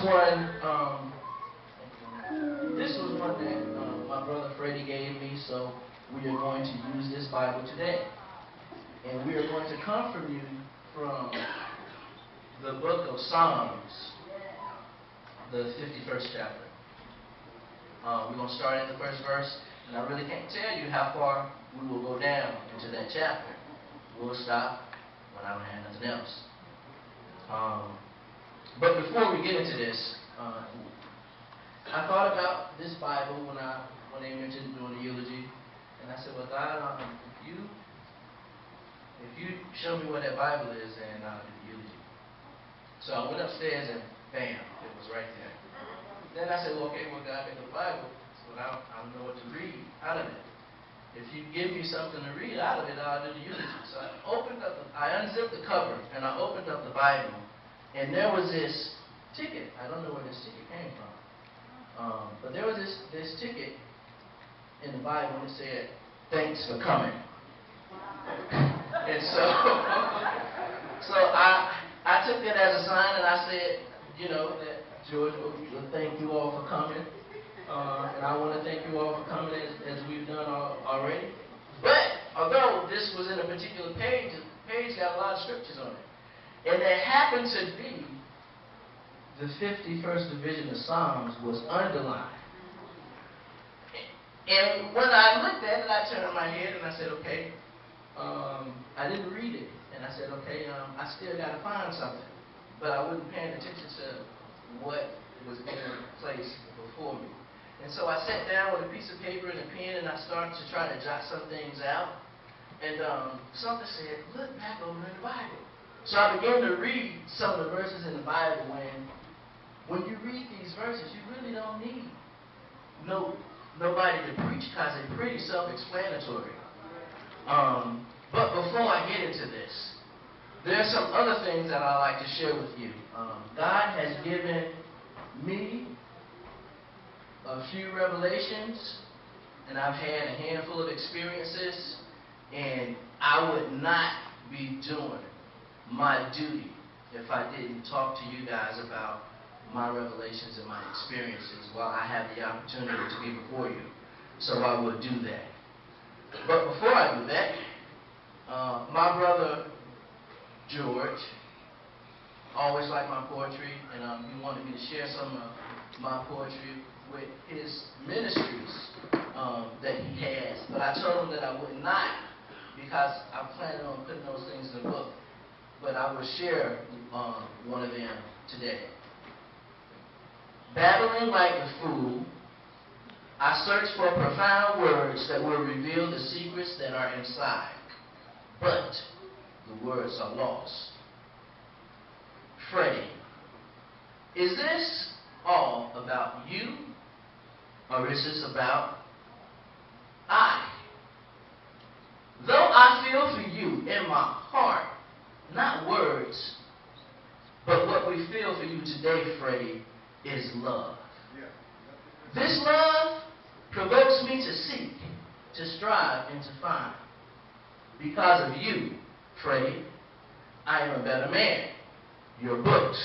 one, that my brother Freddie gave me, so we are going to use this Bible today. And we are going to come from you from the book of Psalms, the 51st chapter. We're going to start at the first verse, and I really can't tell you how far we will go down into that chapter. We'll stop when I don't have nothing else. But before we get into this, I thought about this Bible when they mentioned doing the eulogy, and I said, well, God, if you show me where that Bible is, then I'll do the eulogy. So I went upstairs and bam, it was right there. Then I said, well, okay, well, God made the Bible, but I don't know what to read out of it. If you give me something to read out of it, I'll do the eulogy. So I unzipped the cover, and I opened up the Bible, and there was this ticket. I don't know where this ticket came from. But there was this ticket in the Bible, and it said, "Thanks for coming." And so I took it as a sign, and I said, that George will thank you all for coming. And I want to thank you all for coming as we've done already. But although this was in a particular page, the page got a lot of scriptures on it. And there happened to be the 51st division of Psalms was underlined. And when I looked at it, I turned my head and I said, okay, I didn't read it. And I said, okay, I still got to find something. But I wasn't paying attention to what was in place before me. And so I sat down with a piece of paper and a pen, and I started to try to jot some things out. And something said, look back over in the Bible. So I began to read some of the verses in the Bible. When you read these verses, you really don't need nobody to preach because they're pretty self-explanatory. But before I get into this, there are some other things that I'd like to share with you. God has given me a few revelations, and I've had a handful of experiences, and I would not be doing my duty if I didn't talk to you guys about my revelations and my experiences while I have the opportunity to be before you. So I will do that. But before I do that, my brother George always liked my poetry, and he wanted me to share some of my poetry with his ministries that he has. But I told him that I would not, because I planned on putting those things in the book. But I will share one of them today. Babbling like a fool, I search for profound words that will reveal the secrets that are inside. But the words are lost. Freddie, is this all about you, or is this about I? Though I feel for you in my heart, not words, but what we feel for you today, Freddie, is love. This love provokes me to seek, to strive, and to find. Because of you, Freddie, I am a better man. Your books,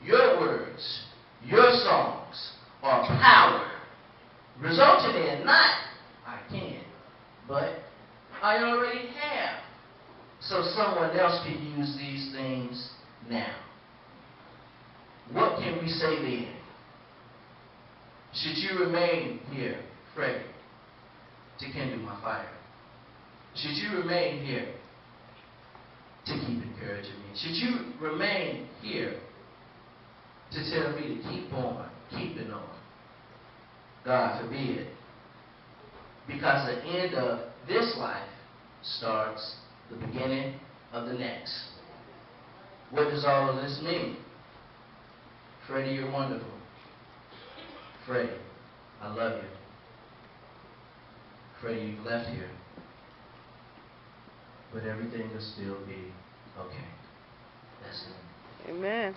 your words, your songs are power, resulting in not I can, but I already have. So someone else can use these things now. What can we say then? Should you remain here, Freddie, to kindle my fire? Should you remain here to keep encouraging me? Should you remain here to tell me to keep on, keeping on? God forbid. Because the end of this life starts the beginning of the next. What does all of this mean? Freddie, you're wonderful. Freddie, I love you. Freddie, you've left here. But everything will still be okay. That's it. Amen.